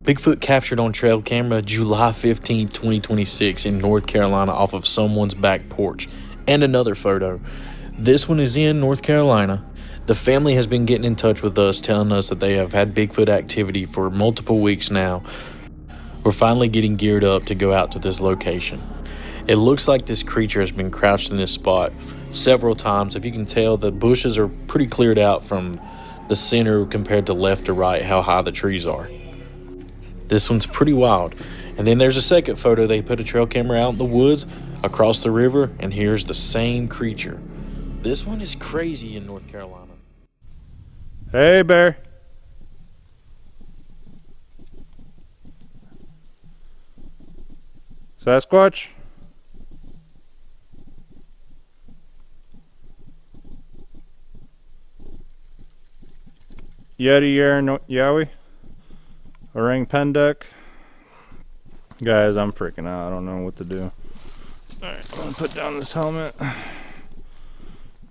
Bigfoot captured on trail camera July 15, 2026 in North Carolina off of someone's back porch. And another photo. This one is in North Carolina. The family has been getting in touch with us, telling us that they have had Bigfoot activity for multiple weeks now. We're finally getting geared up to go out to this location. It looks like this creature has been crouched in this spot several times. If you can tell, the bushes are pretty cleared out from the center compared to left to right, how high the trees are. This one's pretty wild. And then there's a second photo. They put a trail camera out in the woods across the river, and here's the same creature. This one is crazy in North Carolina. Hey, bear. Sasquatch? Yeti Yowie? Orang Pendek? Guys, I'm freaking out. I don't know what to do. Alright, I'm gonna put down this helmet.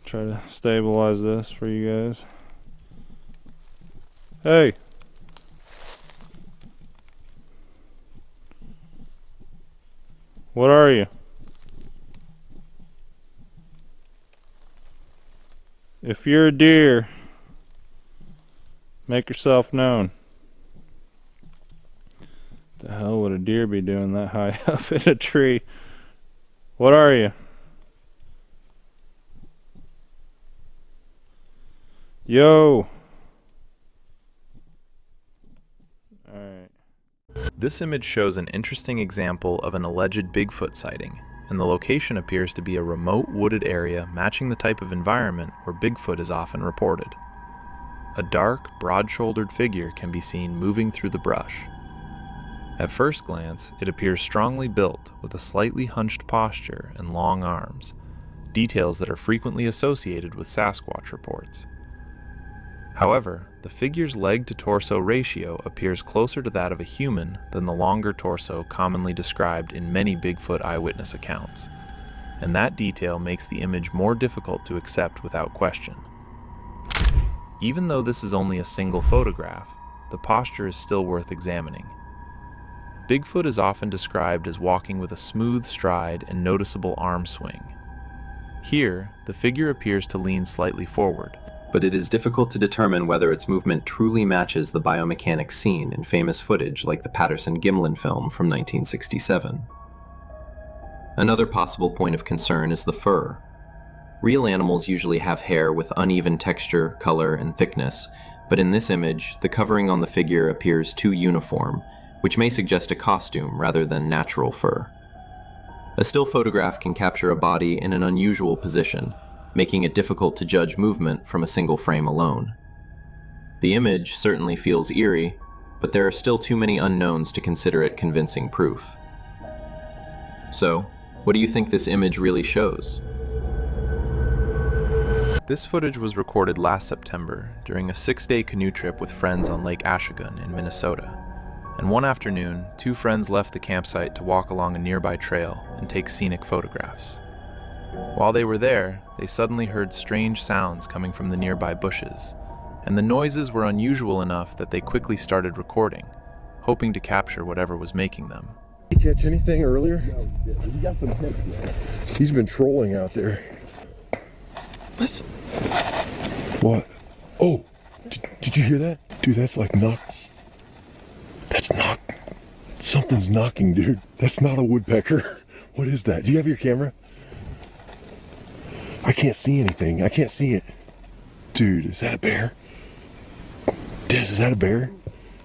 Try to stabilize this for you guys. Hey! What are you? If you're a deer, make yourself known. The hell would a deer be doing that high up in a tree? What are you? Yo! Alright. This image shows an interesting example of an alleged Bigfoot sighting, and the location appears to be a remote wooded area matching the type of environment where Bigfoot is often reported. A dark, broad-shouldered figure can be seen moving through the brush. At first glance, it appears strongly built with a slightly hunched posture and long arms, details that are frequently associated with Sasquatch reports. However, the figure's leg-to-torso ratio appears closer to that of a human than the longer torso commonly described in many Bigfoot eyewitness accounts, and that detail makes the image more difficult to accept without question. Even though this is only a single photograph, the posture is still worth examining. Bigfoot is often described as walking with a smooth stride and noticeable arm swing. Here, the figure appears to lean slightly forward, but it is difficult to determine whether its movement truly matches the biomechanics seen in famous footage like the Patterson-Gimlin film from 1967. Another possible point of concern is the fur. Real animals usually have hair with uneven texture, color, and thickness, but in this image, the covering on the figure appears too uniform, which may suggest a costume rather than natural fur. A still photograph can capture a body in an unusual position, making it difficult to judge movement from a single frame alone. The image certainly feels eerie, but there are still too many unknowns to consider it convincing proof. So, what do you think this image really shows? This footage was recorded last September during a 6-day canoe trip with friends on Lake Ashigun in Minnesota. And one afternoon, 2 friends left the campsite to walk along a nearby trail and take scenic photographs. While they were there, they suddenly heard strange sounds coming from the nearby bushes, and the noises were unusual enough that they quickly started recording, hoping to capture whatever was making them. Did you catch anything earlier? We got some tips. He's been trolling out there. What? Oh, did you hear that? Dude, that's like something's knocking, dude. That's not a woodpecker. What is that? Do you have your camera? I can't see anything. I can't see it. Dude, is that a bear? Diz, is that a bear?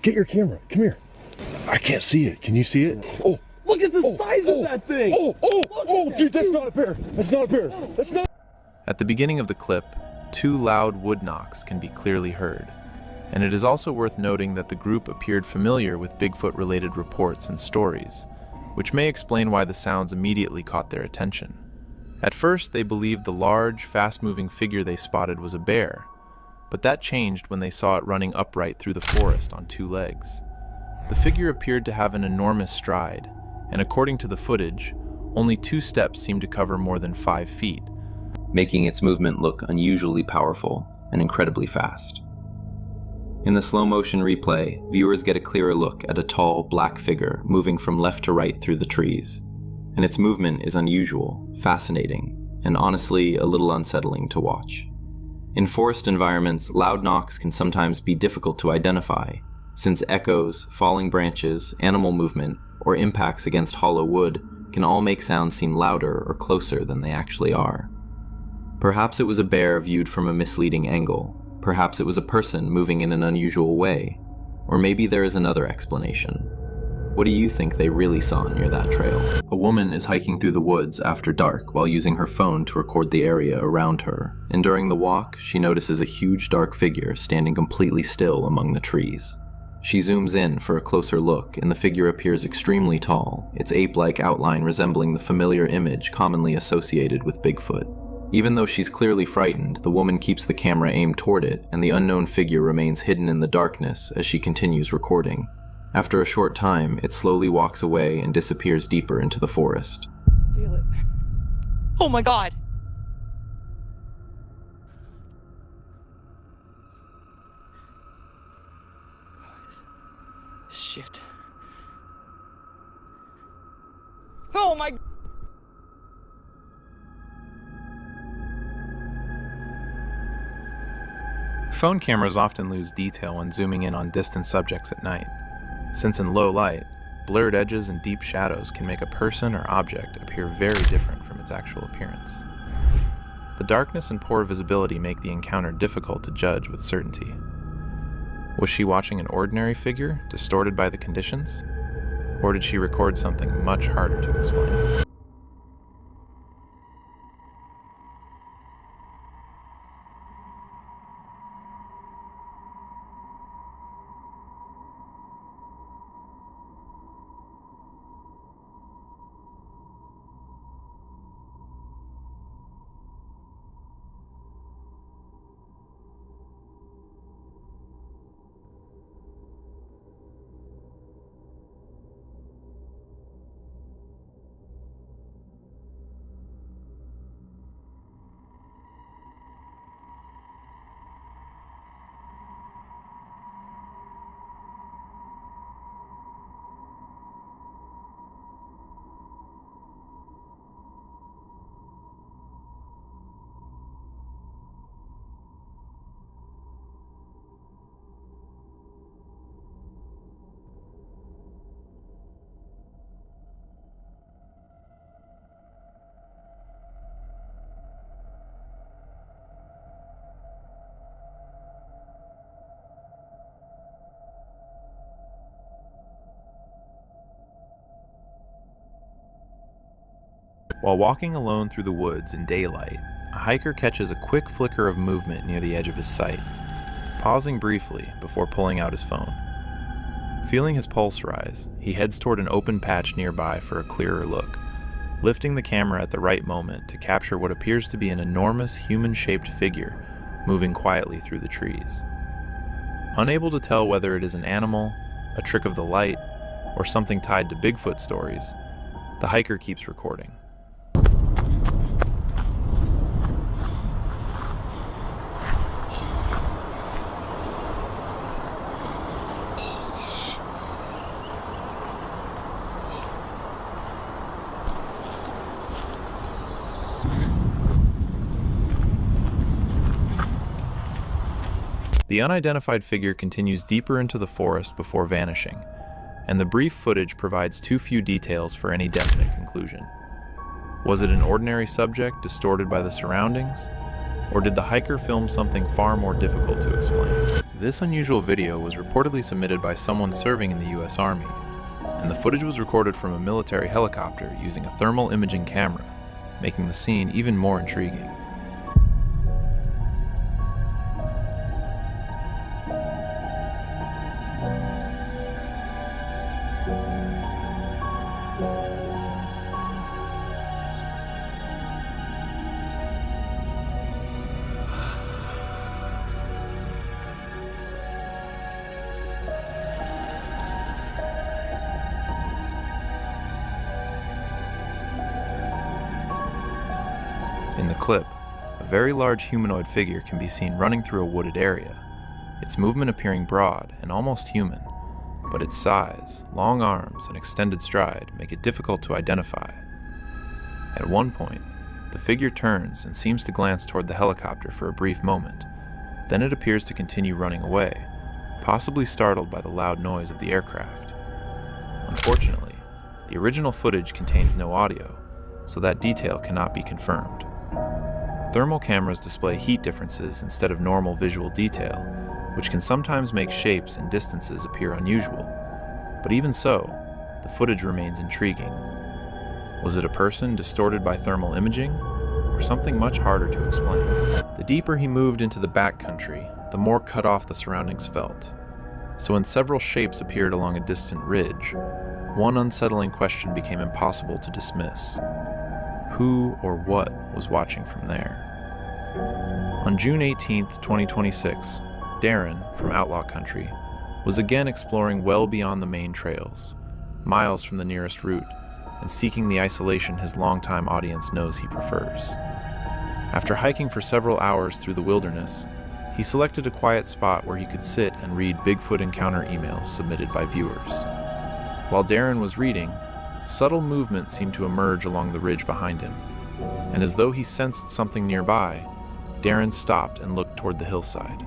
Get your camera. Come here. I can't see it. Can you see it? Oh, look at the size of that thing. Oh, dude, that's not a bear. That's not a bear. That's not. At the beginning of the clip, 2 loud wood knocks can be clearly heard, and it is also worth noting that the group appeared familiar with Bigfoot-related reports and stories, which may explain why the sounds immediately caught their attention. At first, they believed the large, fast-moving figure they spotted was a bear, but that changed when they saw it running upright through the forest on 2 legs. The figure appeared to have an enormous stride, and according to the footage, only 2 steps seemed to cover more than 5 feet, making its movement look unusually powerful and incredibly fast. In the slow-motion replay, viewers get a clearer look at a tall, black figure moving from left to right through the trees. And its movement is unusual, fascinating, and honestly a little unsettling to watch. In forest environments, loud knocks can sometimes be difficult to identify, since echoes, falling branches, animal movement, or impacts against hollow wood can all make sounds seem louder or closer than they actually are. Perhaps it was a bear viewed from a misleading angle. Perhaps it was a person moving in an unusual way. Or maybe there is another explanation. What do you think they really saw near that trail? A woman is hiking through the woods after dark while using her phone to record the area around her, and during the walk, she notices a huge dark figure standing completely still among the trees. She zooms in for a closer look, and the figure appears extremely tall, its ape-like outline resembling the familiar image commonly associated with Bigfoot. Even though she's clearly frightened, the woman keeps the camera aimed toward it, and the unknown figure remains hidden in the darkness as she continues recording. After a short time, it slowly walks away and disappears deeper into the forest. Feel it. Oh my God! Shit. Oh my... Phone cameras often lose detail when zooming in on distant subjects at night, since in low light, blurred edges and deep shadows can make a person or object appear very different from its actual appearance. The darkness and poor visibility make the encounter difficult to judge with certainty. Was she watching an ordinary figure, distorted by the conditions? Or did she record something much harder to explain? While walking alone through the woods in daylight, a hiker catches a quick flicker of movement near the edge of his sight, pausing briefly before pulling out his phone. Feeling his pulse rise, he heads toward an open patch nearby for a clearer look, lifting the camera at the right moment to capture what appears to be an enormous human-shaped figure moving quietly through the trees. Unable to tell whether it is an animal, a trick of the light, or something tied to Bigfoot stories, the hiker keeps recording. The unidentified figure continues deeper into the forest before vanishing, and the brief footage provides too few details for any definite conclusion. Was it an ordinary subject distorted by the surroundings, or did the hiker film something far more difficult to explain? This unusual video was reportedly submitted by someone serving in the US Army, and the footage was recorded from a military helicopter using a thermal imaging camera, making the scene even more intriguing. In the clip, a very large humanoid figure can be seen running through a wooded area, its movement appearing broad and almost human, but its size, long arms, and extended stride make it difficult to identify. At one point, the figure turns and seems to glance toward the helicopter for a brief moment. Then it appears to continue running away, possibly startled by the loud noise of the aircraft. Unfortunately, the original footage contains no audio, so that detail cannot be confirmed. Thermal cameras display heat differences instead of normal visual detail, which can sometimes make shapes and distances appear unusual. But even so, the footage remains intriguing. Was it a person distorted by thermal imaging, or something much harder to explain? The deeper he moved into the backcountry, the more cut off the surroundings felt. So when several shapes appeared along a distant ridge, one unsettling question became impossible to dismiss. Who or what was watching from there? On June 18, 2026, Darren, from Outlaw Country, was again exploring well beyond the main trails, miles from the nearest route, and seeking the isolation his longtime audience knows he prefers. After hiking for several hours through the wilderness, he selected a quiet spot where he could sit and read Bigfoot encounter emails submitted by viewers. While Darren was reading, subtle movement seemed to emerge along the ridge behind him, and as though he sensed something nearby, Darren stopped and looked toward the hillside.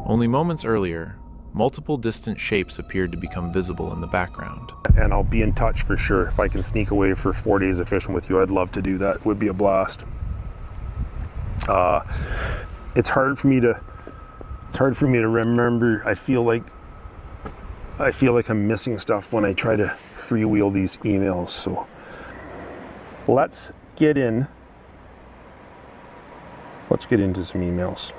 Only moments earlier, multiple distant shapes appeared to become visible in the background. And I'll be in touch for sure. If I can sneak away for 4 days of fishing with you, I'd love to do that. It would be a blast. It's hard for me to remember. I feel like I'm missing stuff when I try to freewheel these emails. So let's get into some emails.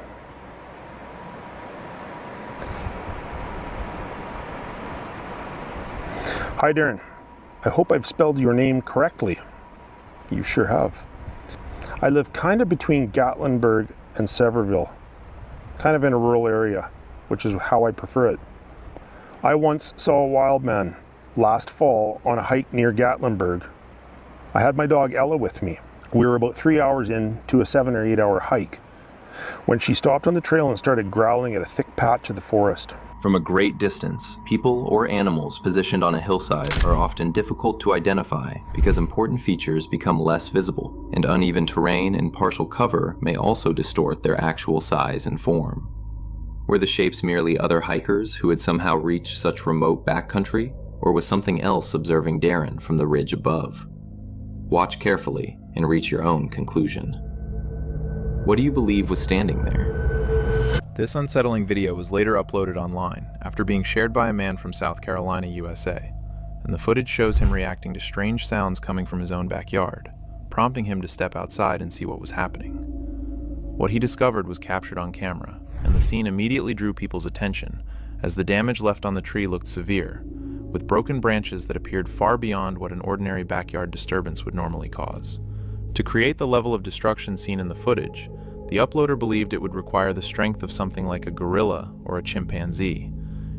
Hi Darren, I hope I've spelled your name correctly. You sure have. I live kind of between Gatlinburg and Sevierville, kind of in a rural area, which is how I prefer it. I once saw a wild man last fall on a hike near Gatlinburg. I had my dog Ella with me. We were about 3 hours into a 7 or 8 hour hike when she stopped on the trail and started growling at a thick patch of the forest. From a great distance, people or animals positioned on a hillside are often difficult to identify because important features become less visible, and uneven terrain and partial cover may also distort their actual size and form. Were the shapes merely other hikers who had somehow reached such remote backcountry, or was something else observing Darren from the ridge above? Watch carefully and reach your own conclusion. What do you believe was standing there? This unsettling video was later uploaded online after being shared by a man from South Carolina, USA, and the footage shows him reacting to strange sounds coming from his own backyard, prompting him to step outside and see what was happening. What he discovered was captured on camera, and the scene immediately drew people's attention as the damage left on the tree looked severe, with broken branches that appeared far beyond what an ordinary backyard disturbance would normally cause. To create the level of destruction seen in the footage, the uploader believed it would require the strength of something like a gorilla or a chimpanzee,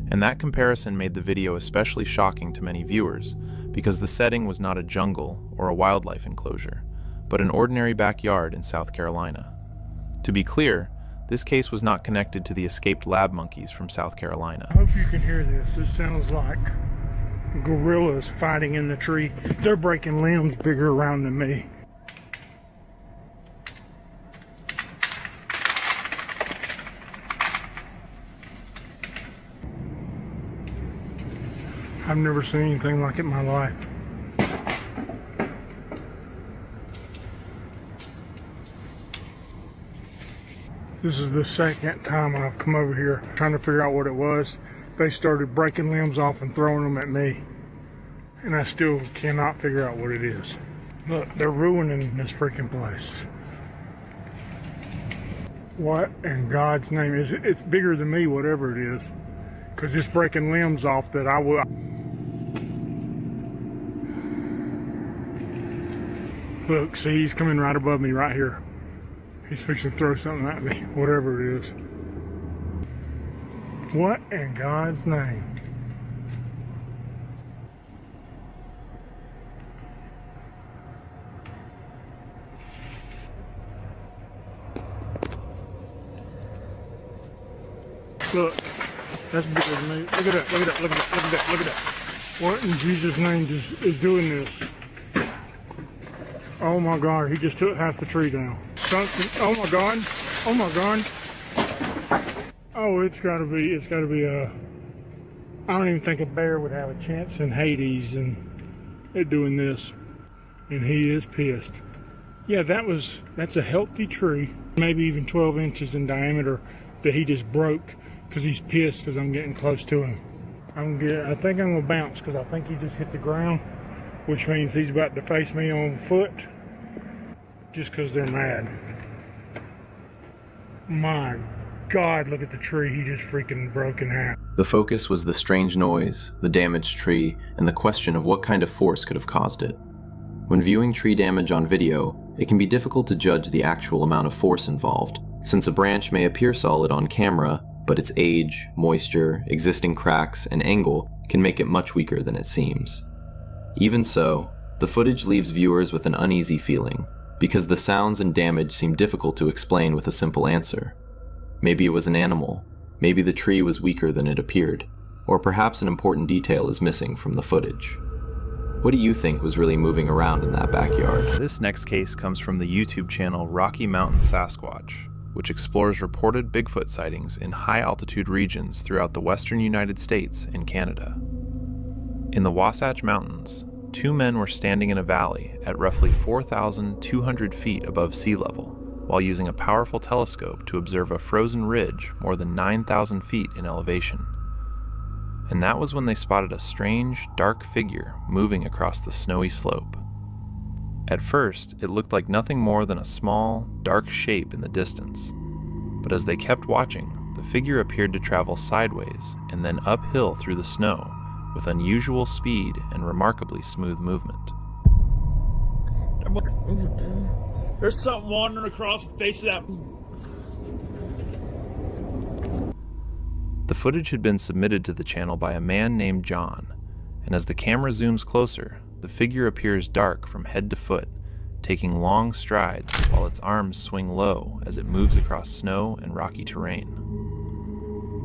and that comparison made the video especially shocking to many viewers because the setting was not a jungle or a wildlife enclosure, but an ordinary backyard in South Carolina. To be clear, this case was not connected to the escaped lab monkeys from South Carolina. I hope you can hear this. This sounds like gorillas fighting in the tree. They're breaking limbs bigger around than me. I've never seen anything like it in my life. This is the second time I've come over here trying to figure out what it was. They started breaking limbs off and throwing them at me, and I still cannot figure out what it is. Look, they're ruining this freaking place. What in God's name is it? It's bigger than me, whatever it is, because it's breaking limbs off that I will. Look, see, he's coming right above me right here. He's fixing to throw something at me, whatever it is. What in God's name? Look, that's bigger than me. Look at that, look at that, look at that, look at that, look at that. What in Jesus' name is doing this? Oh my God, he just took half the tree down. Something, oh my God, oh my God. Oh, it's gotta be I don't even think a bear would have a chance in Hades and they're doing this. And he is pissed. Yeah, that's a healthy tree, maybe even 12 inches in diameter that he just broke because he's pissed because I'm getting close to him. I think I'm gonna bounce because I think he just hit the ground, which means he's about to face me on foot just because they're mad. My God, look at the tree he just freaking broke in half. The focus was the strange noise, the damaged tree, and the question of what kind of force could have caused it. When viewing tree damage on video, it can be difficult to judge the actual amount of force involved, since a branch may appear solid on camera, but its age, moisture, existing cracks, and angle can make it much weaker than it seems. Even so, the footage leaves viewers with an uneasy feeling, because the sounds and damage seem difficult to explain with a simple answer. Maybe it was an animal, maybe the tree was weaker than it appeared, or perhaps an important detail is missing from the footage. What do you think was really moving around in that backyard? This next case comes from the YouTube channel Rocky Mountain Sasquatch, which explores reported Bigfoot sightings in high-altitude regions throughout the western United States and Canada. In the Wasatch Mountains, two men were standing in a valley at roughly 4,200 feet above sea level, while using a powerful telescope to observe a frozen ridge more than 9,000 feet in elevation. And that was when they spotted a strange, dark figure moving across the snowy slope. At first, it looked like nothing more than a small, dark shape in the distance. But as they kept watching, the figure appeared to travel sideways and then uphill through the snow with unusual speed and remarkably smooth movement. There's something wandering across the face of that. The footage had been submitted to the channel by a man named John, and as the camera zooms closer, the figure appears dark from head to foot, taking long strides while its arms swing low as it moves across snow and rocky terrain.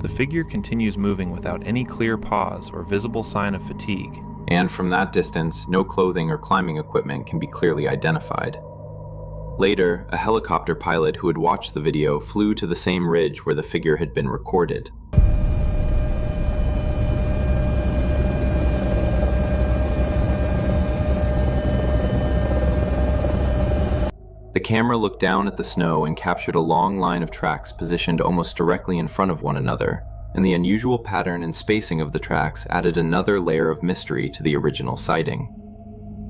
The figure continues moving without any clear pause or visible sign of fatigue. And from that distance, no clothing or climbing equipment can be clearly identified. Later, a helicopter pilot who had watched the video flew to the same ridge where the figure had been recorded. The camera looked down at the snow and captured a long line of tracks positioned almost directly in front of one another, and the unusual pattern and spacing of the tracks added another layer of mystery to the original sighting.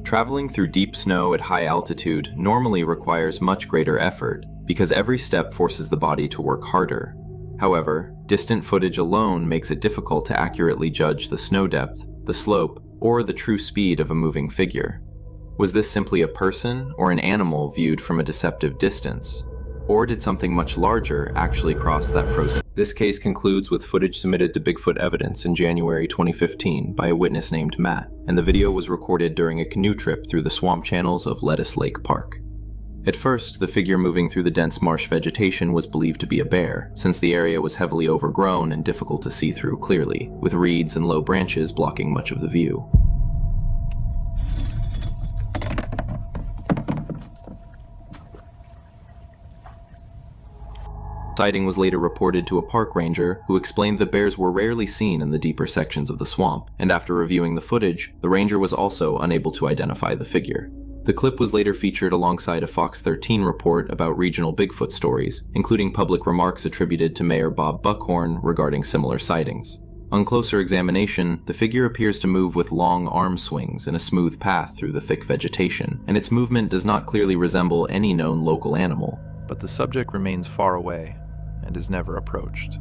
Traveling through deep snow at high altitude normally requires much greater effort, because every step forces the body to work harder. However, distant footage alone makes it difficult to accurately judge the snow depth, the slope, or the true speed of a moving figure. Was this simply a person or an animal viewed from a deceptive distance? Or did something much larger actually cross that frozen? This case concludes with footage submitted to Bigfoot Evidence in January 2015 by a witness named Matt, and the video was recorded during a canoe trip through the swamp channels of Lettuce Lake Park. At first, the figure moving through the dense marsh vegetation was believed to be a bear, since the area was heavily overgrown and difficult to see through clearly, with reeds and low branches blocking much of the view. Sighting was later reported to a park ranger who explained that bears were rarely seen in the deeper sections of the swamp, and after reviewing the footage, the ranger was also unable to identify the figure. The clip was later featured alongside a Fox 13 report about regional Bigfoot stories, including public remarks attributed to Mayor Bob Buckhorn regarding similar sightings. On closer examination, the figure appears to move with long arm swings in a smooth path through the thick vegetation, and its movement does not clearly resemble any known local animal. But the subject remains far away and is never approached.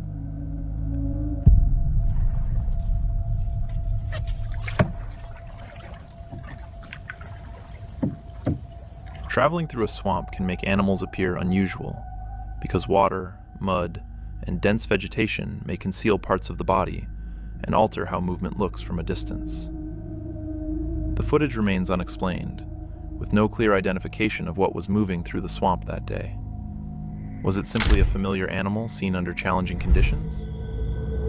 Traveling through a swamp can make animals appear unusual, because water, mud, and dense vegetation may conceal parts of the body and alter how movement looks from a distance. The footage remains unexplained, with no clear identification of what was moving through the swamp that day. Was it simply a familiar animal seen under challenging conditions?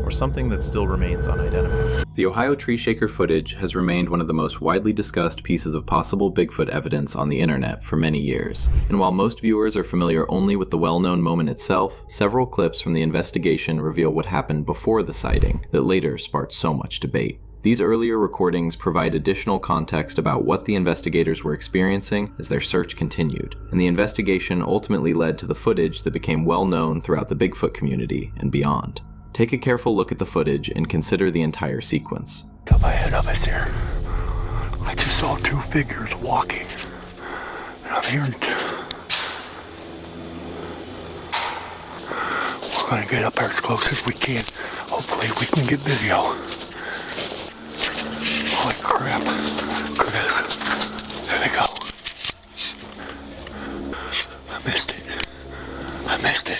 or something that still remains unidentified. The Ohio tree shaker footage has remained one of the most widely discussed pieces of possible Bigfoot evidence on the internet for many years. And while most viewers are familiar only with the well-known moment itself, several clips from the investigation reveal what happened before the sighting that later sparked so much debate. These earlier recordings provide additional context about what the investigators were experiencing as their search continued, and the investigation ultimately led to the footage that became well known throughout the Bigfoot community and beyond. Take a careful look at the footage and consider the entire sequence. Up ahead of us here, I just saw two figures walking, and I'm hearing. We're gonna get up there as close as we can. Hopefully we can get video. Holy crap, Chris, there they go. I missed it.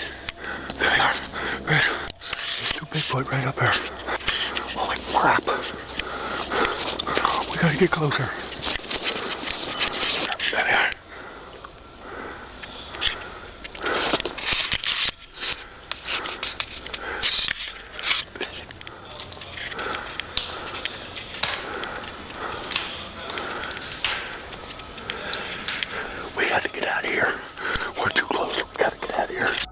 There they are, Chris, there's two Bigfoot right up there. Holy crap, we gotta get closer. There they are.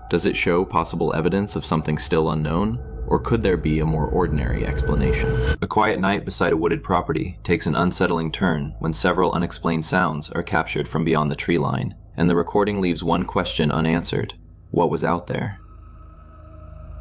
Does it show possible evidence of something still unknown? Or could there be a more ordinary explanation? A quiet night beside a wooded property takes an unsettling turn when several unexplained sounds are captured from beyond the tree line, and the recording leaves one question unanswered. What was out there?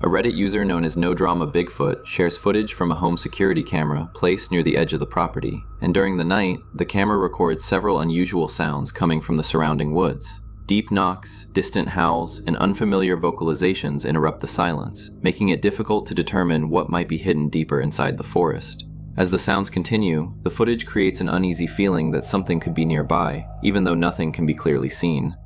A Reddit user known as No Drama Bigfoot shares footage from a home security camera placed near the edge of the property, and during the night, the camera records several unusual sounds coming from the surrounding woods. Deep knocks, distant howls, and unfamiliar vocalizations interrupt the silence, making it difficult to determine what might be hidden deeper inside the forest. As the sounds continue, the footage creates an uneasy feeling that something could be nearby, even though nothing can be clearly seen.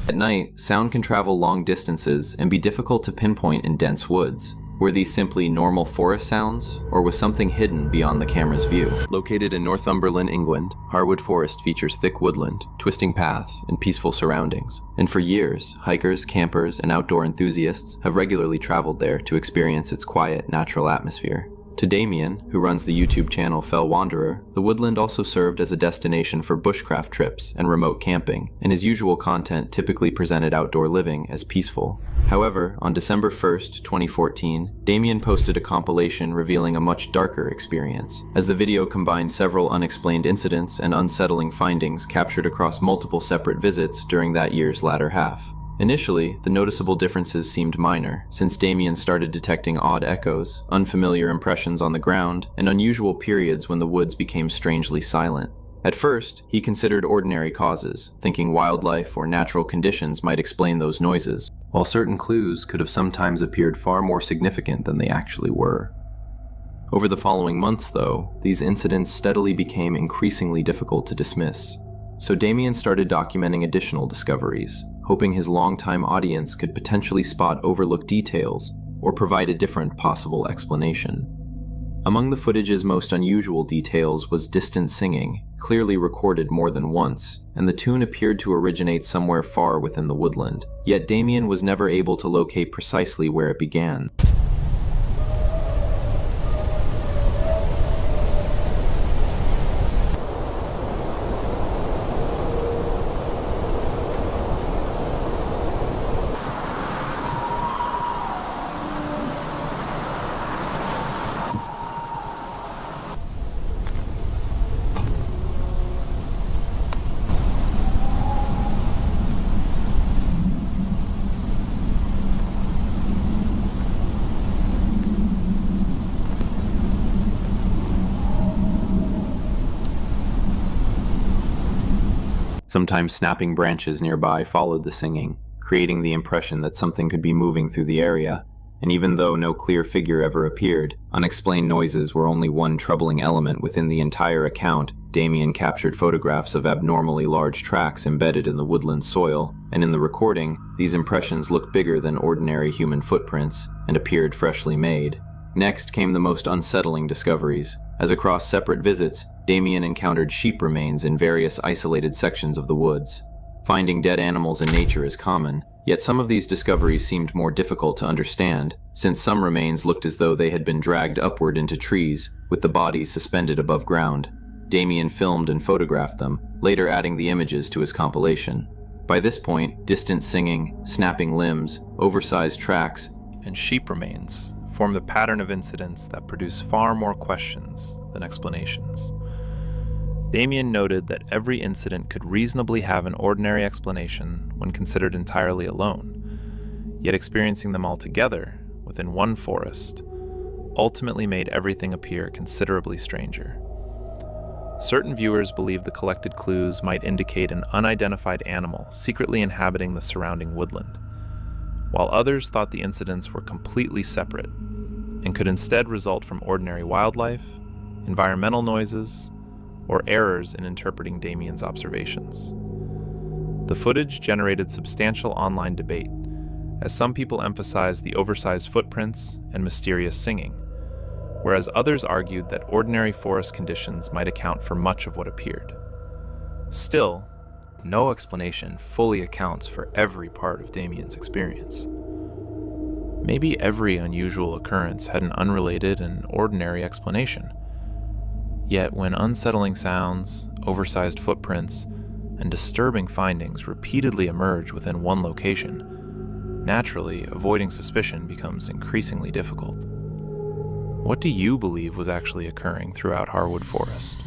At night, sound can travel long distances and be difficult to pinpoint in dense woods. Were these simply normal forest sounds, or was something hidden beyond the camera's view? Located in Northumberland, England, Harwood Forest features thick woodland, twisting paths, and peaceful surroundings. And for years, hikers, campers, and outdoor enthusiasts have regularly traveled there to experience its quiet, natural atmosphere. To Damien, who runs the YouTube channel Fell Wanderer, the woodland also served as a destination for bushcraft trips and remote camping, and his usual content typically presented outdoor living as peaceful. However, on December 1st, 2014, Damien posted a compilation revealing a much darker experience, as the video combined several unexplained incidents and unsettling findings captured across multiple separate visits during that year's latter half. Initially, the noticeable differences seemed minor, since Damien started detecting odd echoes, unfamiliar impressions on the ground, and unusual periods when the woods became strangely silent. At first, he considered ordinary causes, thinking wildlife or natural conditions might explain those noises, while certain clues could have sometimes appeared far more significant than they actually were. Over the following months, though, these incidents steadily became increasingly difficult to dismiss. So Damien started documenting additional discoveries, hoping his longtime audience could potentially spot overlooked details or provide a different possible explanation. Among the footage's most unusual details was distant singing, clearly recorded more than once, and the tune appeared to originate somewhere far within the woodland. Yet Damien was never able to locate precisely where it began. Sometimes snapping branches nearby followed the singing, creating the impression that something could be moving through the area. And even though no clear figure ever appeared, unexplained noises were only one troubling element within the entire account. Damien captured photographs of abnormally large tracks embedded in the woodland soil, and in the recording, these impressions looked bigger than ordinary human footprints and appeared freshly made. Next came the most unsettling discoveries, as across separate visits, Damien encountered sheep remains in various isolated sections of the woods. Finding dead animals in nature is common, yet some of these discoveries seemed more difficult to understand, since some remains looked as though they had been dragged upward into trees, with the bodies suspended above ground. Damien filmed and photographed them, later adding the images to his compilation. By this point, distant singing, snapping limbs, oversized tracks, and sheep remains form the pattern of incidents that produce far more questions than explanations. Damien noted that every incident could reasonably have an ordinary explanation when considered entirely alone, yet experiencing them all together within one forest ultimately made everything appear considerably stranger. Certain viewers believed the collected clues might indicate an unidentified animal secretly inhabiting the surrounding woodland, while others thought the incidents were completely separate and could instead result from ordinary wildlife, environmental noises, or errors in interpreting Damien's observations. The footage generated substantial online debate, as some people emphasized the oversized footprints and mysterious singing, whereas others argued that ordinary forest conditions might account for much of what appeared. Still, no explanation fully accounts for every part of Damien's experience. Maybe every unusual occurrence had an unrelated and ordinary explanation. Yet when unsettling sounds, oversized footprints, and disturbing findings repeatedly emerge within one location, naturally, avoiding suspicion becomes increasingly difficult. What do you believe was actually occurring throughout Harwood Forest?